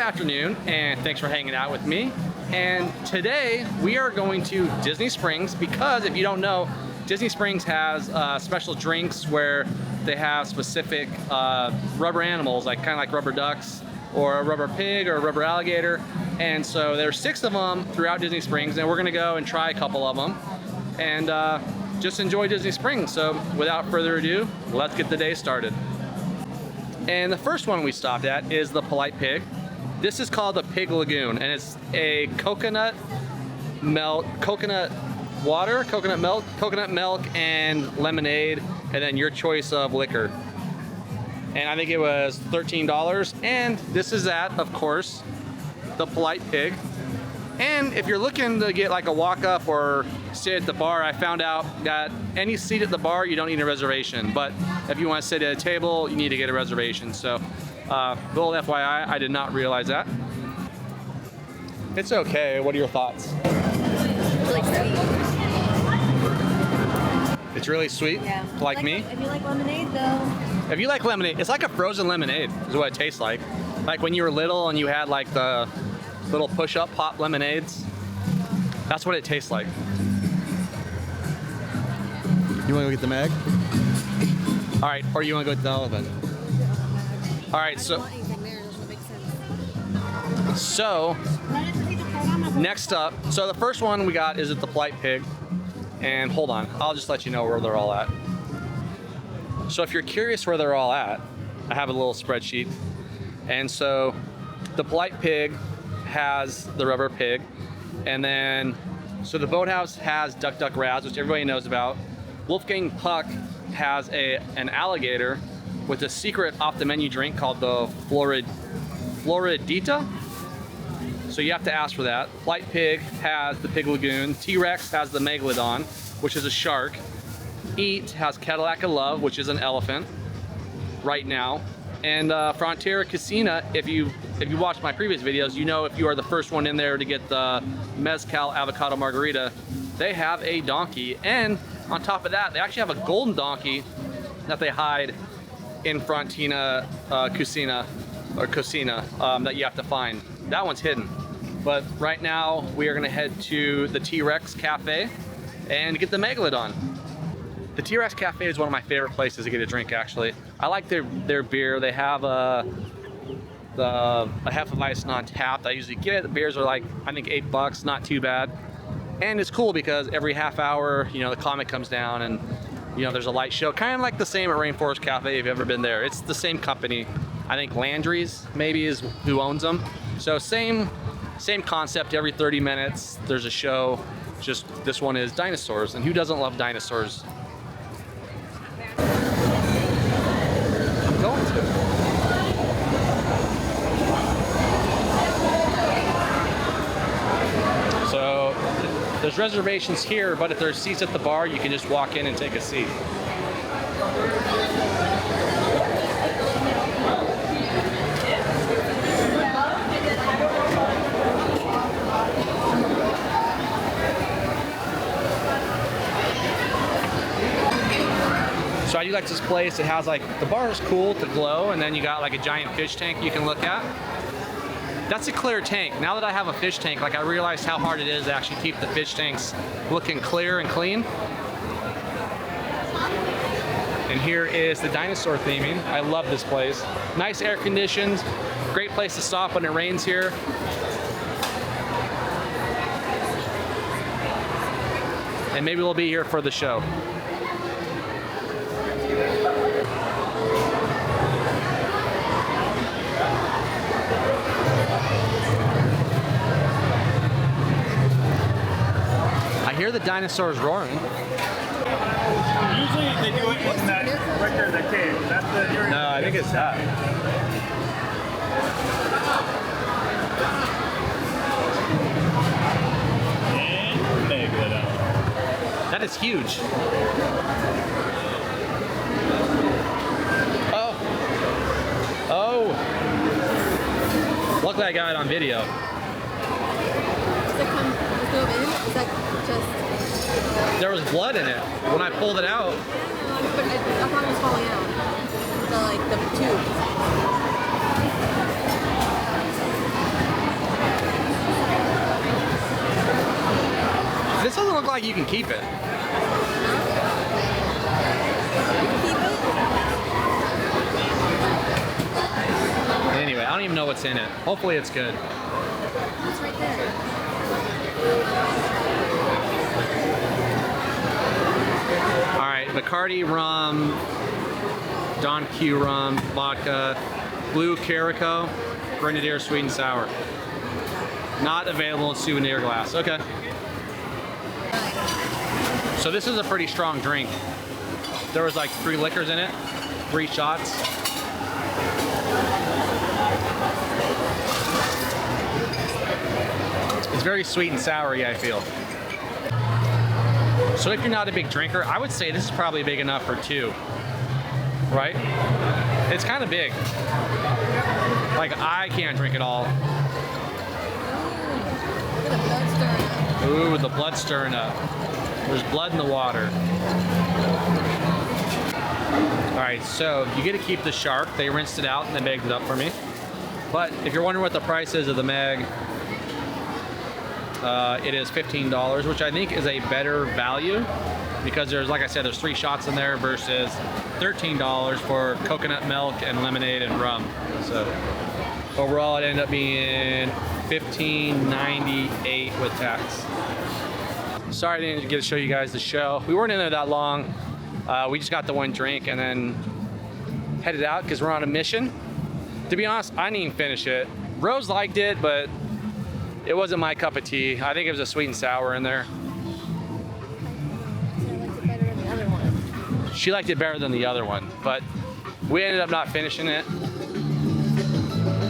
afternoon, and thanks for hanging out with me. And today we are going to Disney Springs because if you don't know, Disney Springs has special drinks where they have specific rubber animals, like kind of like rubber ducks or a rubber pig or a rubber alligator. And so there's 6 of them throughout Disney Springs, and we're gonna go and try a couple of them and just enjoy Disney Springs. So without further ado, let's get the day started. And the first one we stopped at is the Polite Pig. This is called the Pig Lagoon, and it's a coconut water, coconut milk, and lemonade, and then your choice of liquor. And I think it was $13. And this is at, of course, the Polite Pig. And if you're looking to get like a walk-up or sit at the bar, I found out that any seat at the bar, you don't need a reservation. But if you want to sit at a table, you need to get a reservation. So, little FYI, I did not realize that. It's okay. What are your thoughts? It's like sweet. It's really sweet? Yeah. Like me? If you like lemonade, though. If you like lemonade, it's like a frozen lemonade, is what it tastes like. Like when you were little and you had like the little push-up pop lemonades. That's what it tastes like. You want to go get the Meg? All right, or you want to go get the elephant? All right, so next up, so the first one we got is at the Polite Pig. And hold on, I'll just let you know where they're all at. So if you're curious where they're all at, I have a little spreadsheet. And so the Polite Pig has the rubber pig, and then so the Boathouse has Duck Duck Razz, which everybody knows about. Wolfgang Puck has an alligator with a secret off the menu drink called the Floridita. So you have to ask for that. Polite Pig has the Pig Lagoon. T-Rex has the Megalodon, which is a shark. Eat has Cadillac of Love, which is an elephant right now. And Frontera Cocina, if you watched my previous videos, you know if you are the first one in there to get the Mezcal Avocado Margarita, they have a donkey. And on top of that, they actually have a golden donkey that they hide in Frontera Cocina that you have to find. That one's hidden. But right now, we are gonna head to the T-Rex Cafe and get the Megalodon. The T-Rex Cafe is one of my favorite places to get a drink, actually. I like their beer. They have a Hefeweizen on tap that I usually get. The beers are like, I think $8, not too bad. And it's cool because every half hour, you know, the comic comes down and, you know, there's a light show. Kind of like the same at Rainforest Cafe if you've ever been there. It's the same company. I think Landry's maybe is who owns them. So same concept. Every 30 minutes, there's a show. Just this one is dinosaurs. And who doesn't love dinosaurs? Going to. So there's reservations here, but if there's seats at the bar, you can just walk in and take a seat. So I do like this place. It has like, the bar is cool to glow, and then you got like a giant fish tank you can look at. That's a clear tank. Now that I have a fish tank, like I realized how hard it is to actually keep the fish tanks looking clear and clean. And here is the dinosaur theming. I love this place. Nice air conditioned, great place to stop when it rains here. And maybe we'll be here for the show. I hear the dinosaurs roaring. Usually they do it in that right there, that cave. That's the. No, I think it's that. And Megalodon. That is huge. Oh. Luckily I got it on video. Does it come, does it go in? Is that just... There was blood in it. When I pulled it out. But I thought it was falling out. The tube. like you can keep it. Anyway, I don't even know what's in it. Hopefully it's good. It's right there. All right, Bacardi rum, Don Q rum, vodka, blue Caraco, Grenadier sweet and sour. Not available in souvenir glass. Okay. So this is a pretty strong drink. There was like 3 liquors in it, 3 shots. It's very sweet and soury, I feel. So if you're not a big drinker, I would say this is probably big enough for 2, right? It's kind of big. Like, I can't drink it all. Ooh, the blood stirring up. There's blood in the water. All right, so you get to keep the shark. They rinsed it out and they bagged it up for me. But if you're wondering what the price is of the Meg, it is $15, which I think is a better value because there's, like I said, there's 3 shots in there versus $13 for coconut milk and lemonade and rum. So overall, it ended up being $15.98 with tax. Sorry I didn't get to show you guys the show. We weren't in there that long. We just got the 1 drink and then headed out because we're on a mission. To be honest, I didn't even finish it. Rose liked it, but it wasn't my cup of tea. I think it was a sweet and sour in there. She liked it better than the other one, but we ended up not finishing it,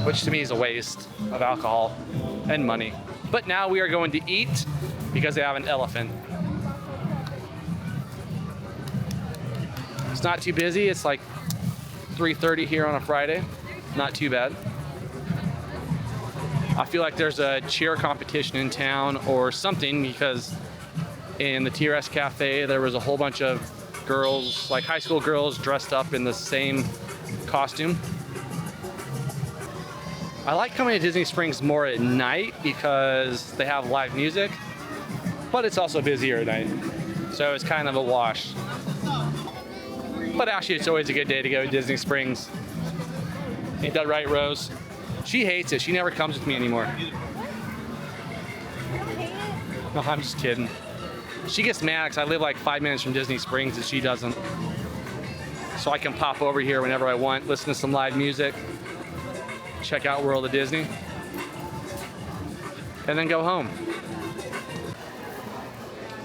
which to me is a waste of alcohol and money. But now we are going to eat because they have an elephant. It's not too busy. It's like 3:30 here on a Friday. Not too bad. I feel like there's a cheer competition in town or something because in the TRS Cafe there was a whole bunch of girls, like high school girls, dressed up in the same costume. I like coming to Disney Springs more at night because they have live music, but it's also busier at night, so it's kind of a wash. But actually, it's always a good day to go to Disney Springs. Ain't that right, Rose? She hates it. She never comes with me anymore. You don't hate it? No, I'm just kidding. She gets mad because I live like 5 minutes from Disney Springs and she doesn't. So I can pop over here whenever I want, listen to some live music, check out World of Disney, and then go home.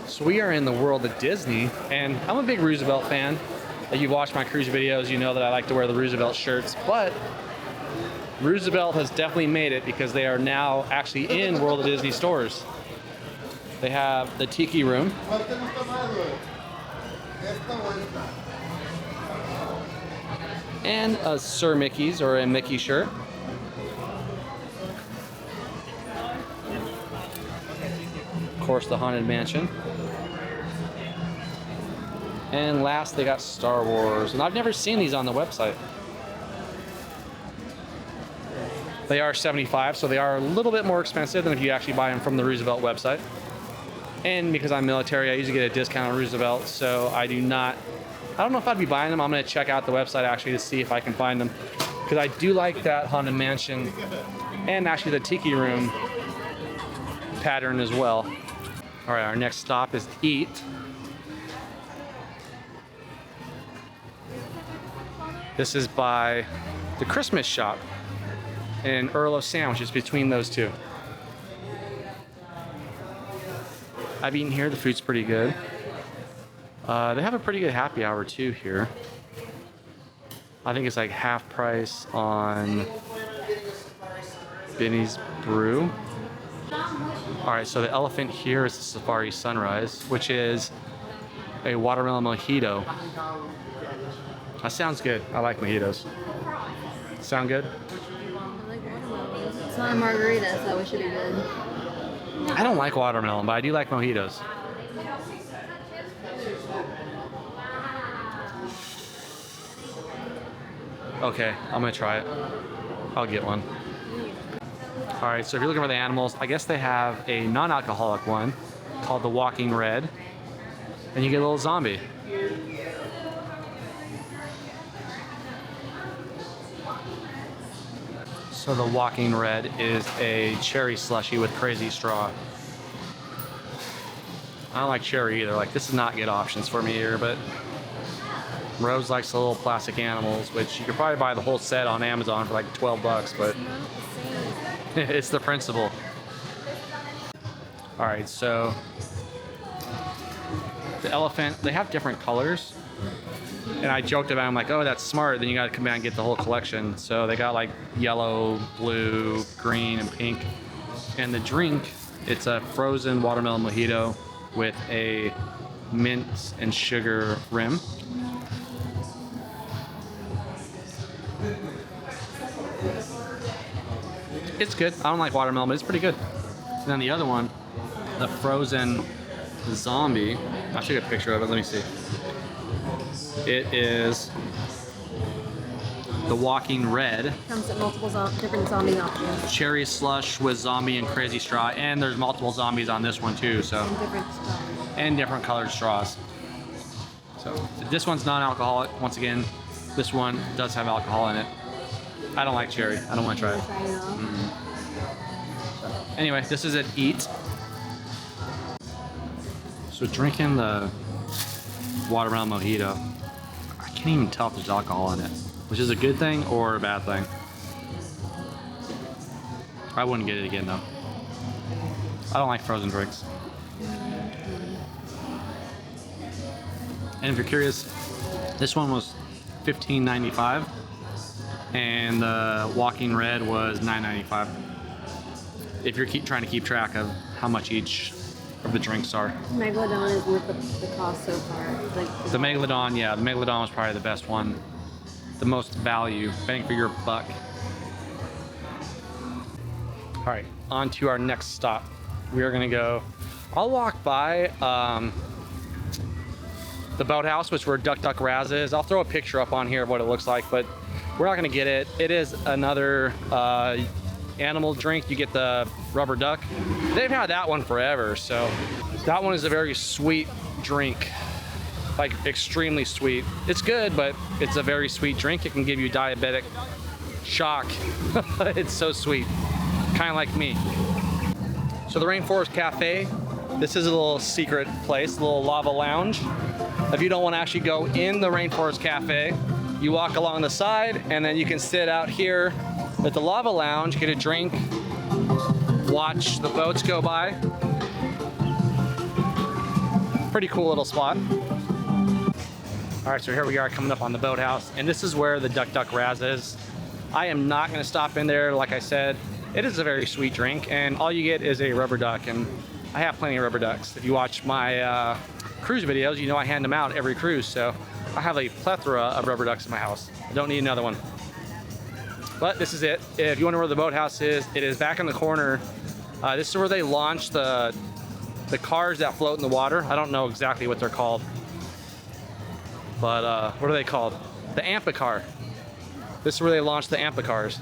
So we are in the World of Disney, and I'm a big Roosevelt fan. If you've watched my cruise videos, you know that I like to wear the Roosevelt shirts, but Roosevelt has definitely made it because they are now actually in World of Disney stores. They have the Tiki Room. And a Sir Mickey's or a Mickey shirt. Of course, the Haunted Mansion. And last, they got Star Wars. And I've never seen these on the website. They are $75, so they are a little bit more expensive than if you actually buy them from the Roosevelt website. And because I'm military, I usually get a discount on Roosevelt, so I don't know if I'd be buying them. I'm gonna check out the website actually to see if I can find them. Because I do like that Haunted Mansion and actually the Tiki Room pattern as well. All right, our next stop is to eat. This is by the Christmas shop in Earl of Sandwiches, between those two. I've eaten here, the food's pretty good. They have a pretty good happy hour too here. I think it's like half price on Benny's Brew. All right, so the elephant here is the Safari Sunrise, which is a watermelon mojito. That sounds good. I like mojitos. Sound good? I like watermelon. It's not a margarita, so it should be good. I don't like watermelon, but I do like mojitos. Okay, I'm gonna try it. I'll get one. All right, so if you're looking for the animals, I guess they have a non-alcoholic one. called the Walking Red. And you get a little zombie. So the Walking Red is a cherry slushie with crazy straw. I don't like cherry either. Like, this is not good options for me here, but Rose likes the little plastic animals, which you could probably buy the whole set on Amazon for like 12 bucks, but it's the principle. All right, so the elephant, they have different colors. And I joked about it, I'm like, oh, that's smart. Then you gotta come out and get the whole collection. So they got like yellow, blue, green, and pink. And the drink, it's a frozen watermelon mojito with a mint and sugar rim. It's good. I don't like watermelon, but it's pretty good. And then the other one, the frozen zombie. I'll show you a picture of it. Let me see. It is the Walking Red. Comes in multiple different zombie options. Cherry slush with zombie and crazy straw, and there's multiple zombies on this one too. So and different colored straws. So this one's non-alcoholic. Once again, this one does have alcohol in it. I don't like cherry. I don't want to try it. Anyway, this is at Eat. So drinking the watermelon mojito, I can't even tell if there's alcohol in it, which is a good thing or a bad thing. I wouldn't get it again though. I don't like frozen drinks. And if you're curious, this one was $15.95 and the Walking Red was $9.95. If you're trying to keep track of how much each of the drinks are. Megalodon is worth the cost so far. Like the Megalodon, yeah, the Megalodon was probably the best one. The most value, bang for your buck. All right, on to our next stop. We are gonna go, I'll walk by the Boathouse, which where Duck Duck Razz is. I'll throw a picture up on here of what it looks like, but we're not gonna get it. It is another animal drink. You get the rubber duck. They've had that one forever, so that one is a very sweet drink, like extremely sweet. It's good, but it's a very sweet drink. It can give you diabetic shock. It's so sweet, kind of like me. So the Rainforest Cafe, this is a little secret place, a little lava lounge. If you don't want to actually go in the Rainforest Cafe, you walk along the side and then you can sit out here at the lava lounge, get a drink, watch the boats go by. Pretty cool little spot. All right, so here we are coming up on the Boathouse, and this is where the Duck Duck Razz is. I am not gonna stop in there, like I said. It is a very sweet drink, and all you get is a rubber duck, and I have plenty of rubber ducks. If you watch my cruise videos, you know I hand them out every cruise, so I have a plethora of rubber ducks in my house. I don't need another one. But this is it. If you wonder where the Boathouse is, it is back in the corner. This is where they launched the cars that float in the water. I don't know exactly what they're called, but what are they called? The Ampacar. This is where they launched the Ampacars.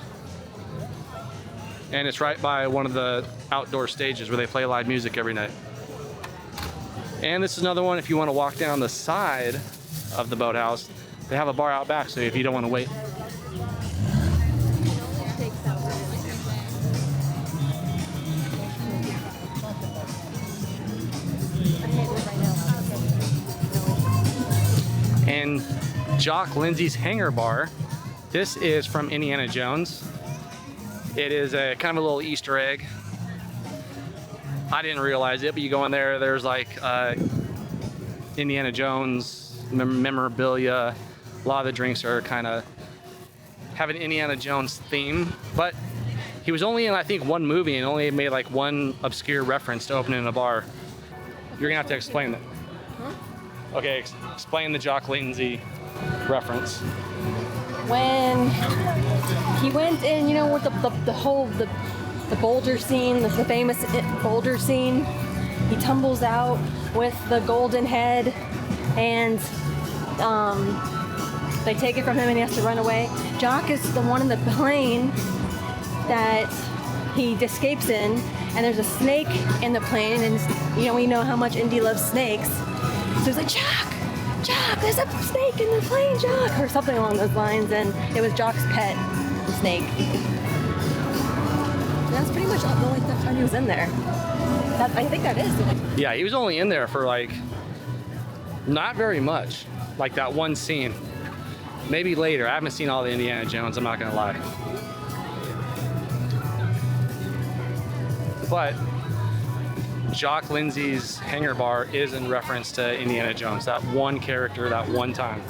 And it's right by one of the outdoor stages where they play live music every night. And this is another one if you want to walk down the side of the Boathouse. They have a bar out back, so if you don't want to wait. And Jock Lindsay's Hangar Bar. This is from Indiana Jones. It is a kind of a little Easter egg. I didn't realize it, but you go in there, there's like Indiana Jones memorabilia. A lot of the drinks are kind of have an Indiana Jones theme, but he was only in, I think, one movie and only made like one obscure reference to opening a bar. You're gonna have to explain that. Okay, explain the Jock Lindsay reference. When he went in, you know, with the whole boulder scene, the famous boulder scene, he tumbles out with the golden head, and they take it from him and he has to run away. Jock is the one in the plane that he escapes in, and there's a snake in the plane, and you know, we know how much Indy loves snakes. So he's like, Jock, there's a snake in the plane, Jock, or something along those lines, and it was Jock's pet snake. And that's pretty much the only time he was in there. I think that is. Yeah, he was only in there for like not very much, like that one scene. Maybe later. I haven't seen all the Indiana Jones, I'm not gonna lie. But Jock Lindsay's hangar bar is in reference to Indiana Jones, that one character, that one time.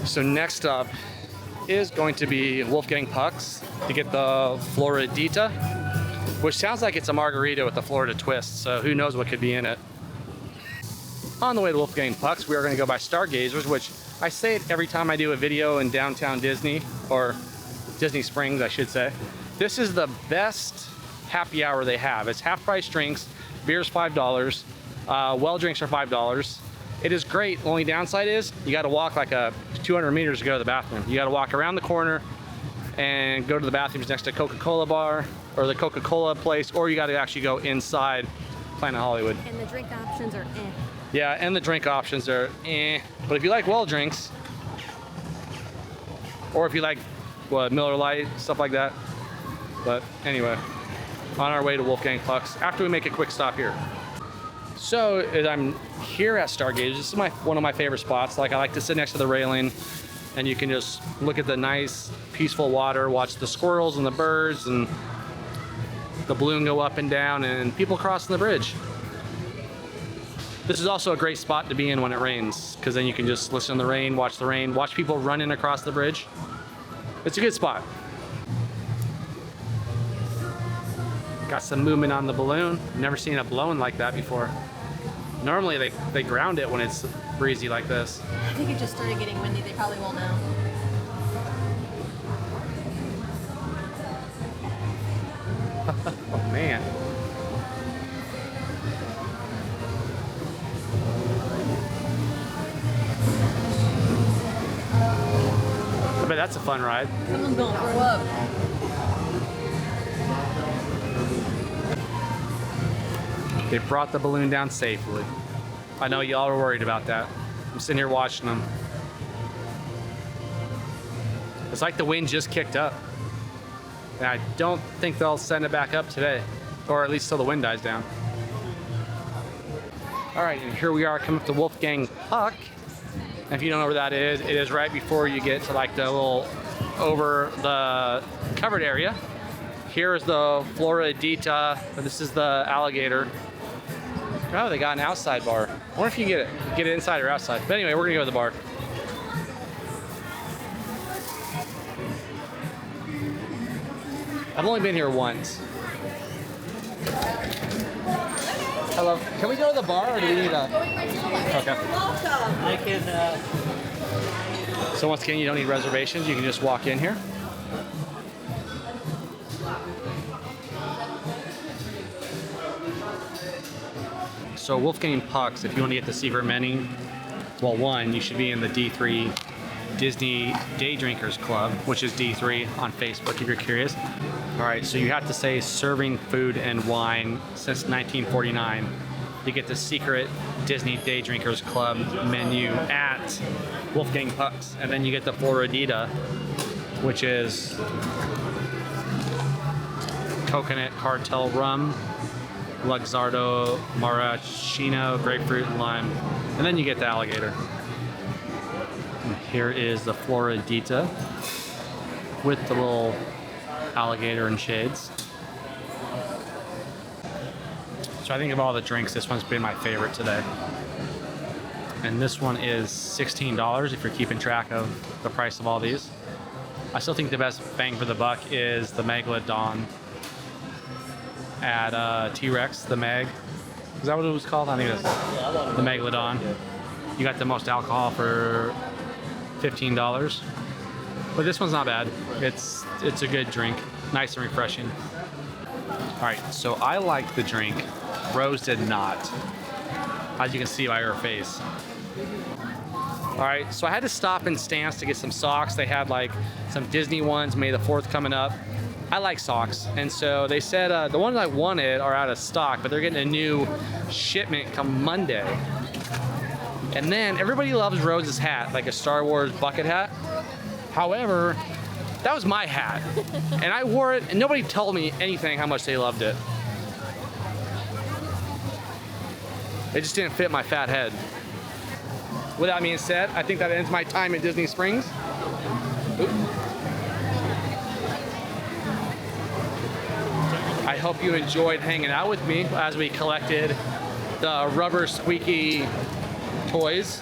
So next up is going to be Wolfgang Puck's to get the Floridita, which sounds like it's a margarita with a Florida twist, so who knows what could be in it. On the way to Wolfgang Puck's, we are going to go by Stargazers, which I say it every time I do a video in downtown Disney, or Disney Springs, I should say. This is the best happy hour they have. It's half price drinks, beer's $5, well drinks are $5. It is great. The only downside is you got to walk like 200 meters to go to the bathroom. You got to walk around the corner and go to the bathrooms next to Coca-Cola bar or the Coca-Cola place, or you got to actually go inside Planet Hollywood. And the drink options are eh. Yeah, and the drink options are eh. But if you like well drinks, or if you like Miller Lite, stuff like that. But anyway, on our way to Wolfgang Puck's after we make a quick stop here. So as I'm here at Stargazers, this is one of my favorite spots. Like, I like to sit next to the railing and you can just look at the nice peaceful water, watch the squirrels and the birds and the balloon go up and down and people crossing the bridge. This is also a great spot to be in when it rains, because then you can just listen to the rain, watch people running across the bridge. It's a good spot. Got some movement on the balloon. Never seen it blowing like that before. Normally they ground it when it's breezy like this. I think it just started getting windy. They probably will now. Oh man. I bet that's a fun ride. Someone's gonna throw up. They brought the balloon down safely. I know y'all are worried about that. I'm sitting here watching them. It's like the wind just kicked up. And I don't think they'll send it back up today, or at least till the wind dies down. All right, and here we are coming up to Wolfgang Puck. And if you don't know where that is, it is right before you get to like the little over the covered area. Here is the Floridita. This is the alligator. Oh, they got an outside bar. I wonder if you can get it inside or outside. But anyway, we're gonna go to the bar. I've only been here once. Hello. Can we go to the bar or do we need a... Okay. I can, So once again, you don't need reservations. You can just walk in here. So Wolfgang Puck's, if you want to get the secret menu, well, one, you should be in the D3 Disney Day Drinkers Club, which is D3 on Facebook if you're curious. All right, so you have to say serving food and wine since 1949. You get the secret Disney Day Drinkers Club menu at Wolfgang Puck's, and then you get the Floridita, which is coconut cartel rum, Luxardo, maraschino, grapefruit, and lime. And then you get the alligator. And here is the Floridita with the little alligator and shades. So I think of all the drinks, this one's been my favorite today. And this one is $16 if you're keeping track of the price of all these. I still think the best bang for the buck is the Megalodon at T-Rex, the Meg. Is that what it was called? I think it's the Megalodon. You got the most alcohol for $15. But this one's not bad. It's a good drink. Nice and refreshing. All right, so I like the drink. Rose did not. As you can see by her face. All right, so I had to stop in Stance to get some socks. They had like some Disney ones, May the 4th coming up. I like socks, and so they said the ones I wanted are out of stock, but they're getting a new shipment come Monday. And then everybody loves Rose's hat, like a Star Wars bucket hat. However, that was my hat, and I wore it, and nobody told me anything how much they loved it. It just didn't fit my fat head. With that being said, I think that ends my time at Disney Springs. Oop. I hope you enjoyed hanging out with me as we collected the rubber squeaky toys.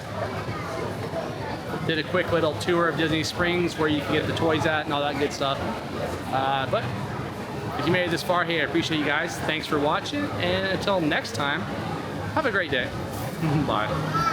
Did a quick little tour of Disney Springs where you can get the toys at and all that good stuff. But if you made it this far, hey, I appreciate you guys. Thanks for watching, and until next time, have a great day. Bye.